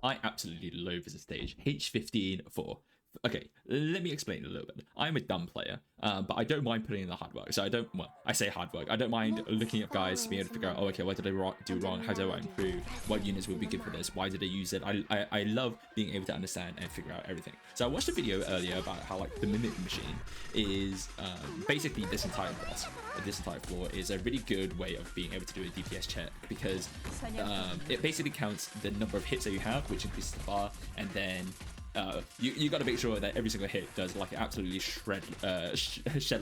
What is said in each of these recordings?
I absolutely loathe this stage. H15 for... Okay, let me explain a little bit. I'm a dumb player, but I don't mind putting in the hard work. So I don't, well, I say hard work. I don't mind looking at guys to be able to figure out, oh, okay, what did I do wrong? How do I improve? What units would be good for this? Why did I use it? I love being able to understand and figure out everything. So I watched a video earlier about how like the Mimic Machine is basically this entire boss. This entire floor is a really good way of being able to do a DPS check because it basically counts the number of hits that you have, which increases the bar, and then you got to make sure that every single hit does like absolutely shed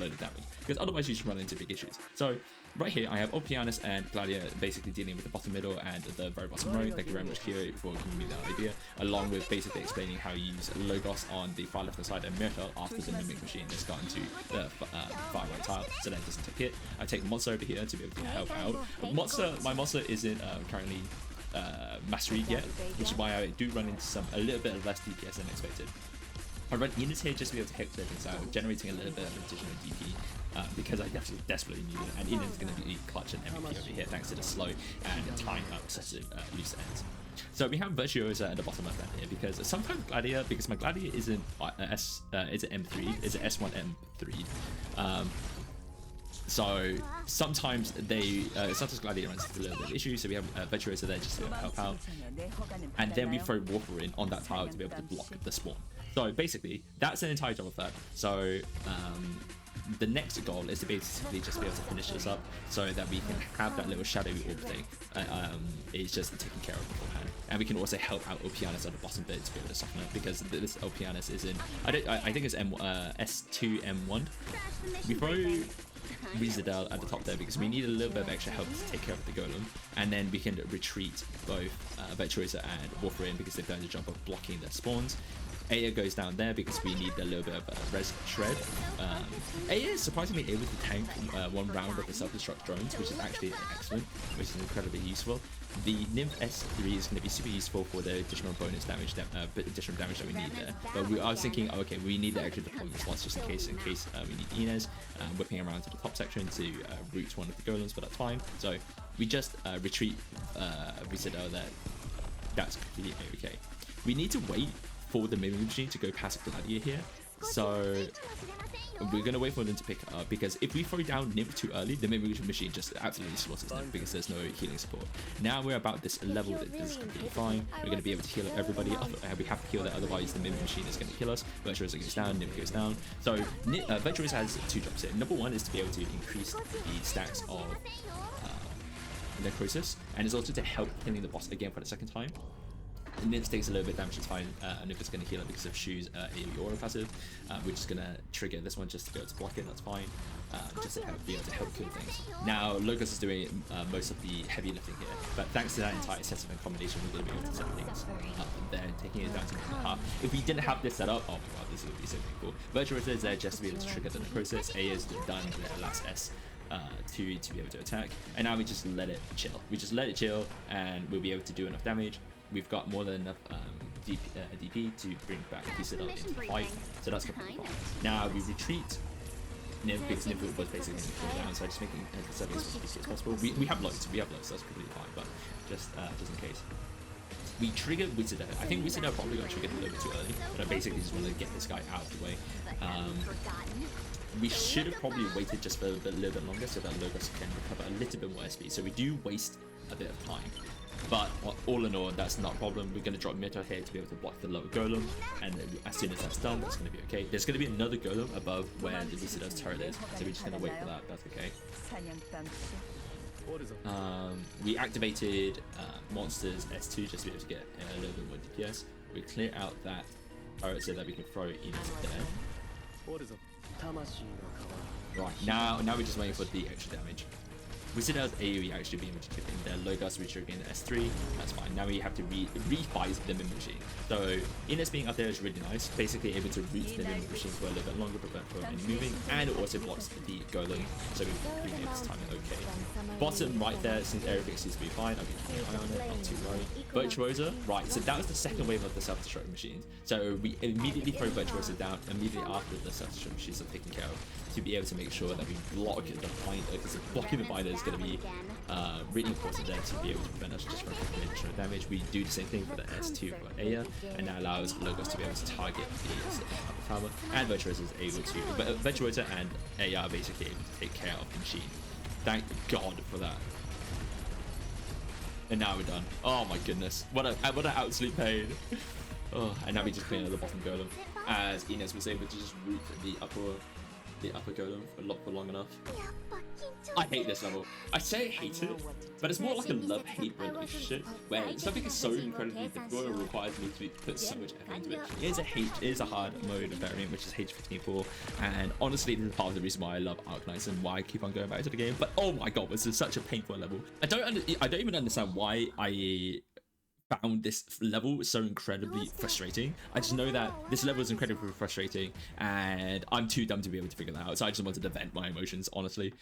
load of damage, because otherwise you just run into big issues. So right here I have Opianus and Gladia basically dealing with the bottom middle and the very bottom row. Thank you very much, Kyo, for giving me that idea, along with basically explaining how you use Logos on the far left hand side and Myrtle after the Mimic Machine has gotten to the far right tile, so that it doesn't take hit. I take Monster over here to be able to help out. My monster isn't currently mastery yet, which is why I do run into a little bit of less DPS than expected. I run Enos here just to be able to hit clear things out, generating a little bit of additional DP because I desperately need it, and Enos is going to be clutch and MVP over here thanks to the slow and tying up excessive loose ends. So we have Virtuosa at the bottom left hand here because sometimes Gladia, because my Gladia isn't it's an M3, it's an S1 M3. So sometimes sometimes Gladiator runs into a little bit of issue, so we have Virtuosa there just to help out, and then we throw Warper in on that tile to be able to block the spawn. So basically that's an entire job of that. So the next goal is to basically just be able to finish this up so that we can have that little shadowy orb thing. It's just taken care of beforehand, and we can also help out Opianus at the bottom bit to be able to soften it, because this Opianus is in I think it's S2 M1. We throw Rizadel at the top there because we need a little bit of extra help to take care of the golem, and then we can retreat both Virtuosa and Warfarin because they've done the job of blocking their spawns. Aya goes down there because we need a little bit of res shred. Aya is surprisingly able to tank one round of the self-destruct drones, which is actually excellent, which is incredibly useful. The Nymph S3 is going to be super useful for the additional bonus damage, additional damage that we need there. But I was thinking, okay, we need the extra deployment slots just in case we need Inez whipping around to the top section to root one of the golems, but that's fine. So we just retreat Rizadel there. That's completely okay. We need to wait for the Mimic Machine to go past Gladia here, so we're going to wait for them to pick it up, because if we throw down Nymph too early, the Mimic Machine just absolutely slaughters Nymph because there's no healing support. Now we're about this level that this is completely fine. We're going to be able to heal everybody. We have to heal that, otherwise the Mimic Machine is going to kill us. Virtuosa goes down, Nymph goes down. So Virtuosa has two jobs here. Number one is to be able to increase the stacks of Necrosis, and it's also to help killing the boss again for the second time. And Nymph takes a little bit of damage, it's fine. And if it's going to heal it because of Shu's AoE aura passive, we're just going to trigger this one just to be able to block it, that's fine. Just to be able to help kill things. Now, Logos is doing most of the heavy lifting here, but thanks to that entire setup and combination, we're going to be able to set things up there, taking it down to 1.5. If we didn't have this set up, oh my god, this would be so cool. Virtuosa is there just to be able to trigger the Necrosis. A is done the last S. To be able to attack, and now we just let it chill. We just let it chill, and we'll be able to do enough damage. We've got more than enough DP to bring back Rizadel into the fight, so that's completely fine. Now we retreat. Nymph, because Nymph was basically going to fall down, so just making something as easy as possible. We have loads, so that's completely fine, but just in case. We trigger Rizadel. I think Rizadel probably got triggered a little bit too early, but I basically just want to get this guy out of the way. We should have probably waited just for a little bit longer so that Logos can recover a little bit more SP. So we do waste a bit of time. But all in all, that's not a problem. We're going to drop Myrtle here to be able to block the lower golem. And as soon as that's done, that's going to be okay. There's going to be another golem above where the Lucida's turret is. So we're just going to wait for that. That's okay. We activated Monsters S2 just to be able to get a little bit more DPS. We clear out that turret so that we can throw Enos there. Right, now we're just waiting for the extra damage. Rizadel AoE actually being rejected in there. Logos retriggering the S3, that's fine. Now we have to re-fight the Mimic Machine. So Ines being up there is really nice, basically able to root the Mimic Machine for a little bit longer, prevent from any moving, and it also blocks the golem, so we've been able to time it okay. Bottom right there, since everything seems to be fine, I'll be keeping an eye on it, not too worried. Virtuosa, right, so that was the second wave of the self-destruct machines. So we immediately throw Virtuosa down immediately after the self-destruct machines are taken care of, to be able to make sure that we block the binder, because blocking the binder is going to be really important there to be able to prevent us just from taking additional damage. We do the same thing for the S2 for Aya, and that allows Logos to be able to target the upper tower, and Virtuosa is able to, but Virtuosa and Aya are basically able to take care of the machine. Thank God for that. And now we're done. Oh my goodness, what an absolute pain. Oh, and now we just clean out the bottom golem, as Inez was able to just root the upper golem for long enough. I hate this level. I say I hate it, but it's more like a love-hate relationship, where something is so incredibly difficult, it requires me to put so much effort into it. It is a hard mode variant, which is H15 and honestly, this is part of the reason why I love Arknights and why I keep on going back to the game. But oh my god, this is such a painful level. I don't even understand why I found this level so incredibly frustrating. I just know that this level is incredibly frustrating and I'm too dumb to be able to figure that out, so I just wanted to vent my emotions, honestly.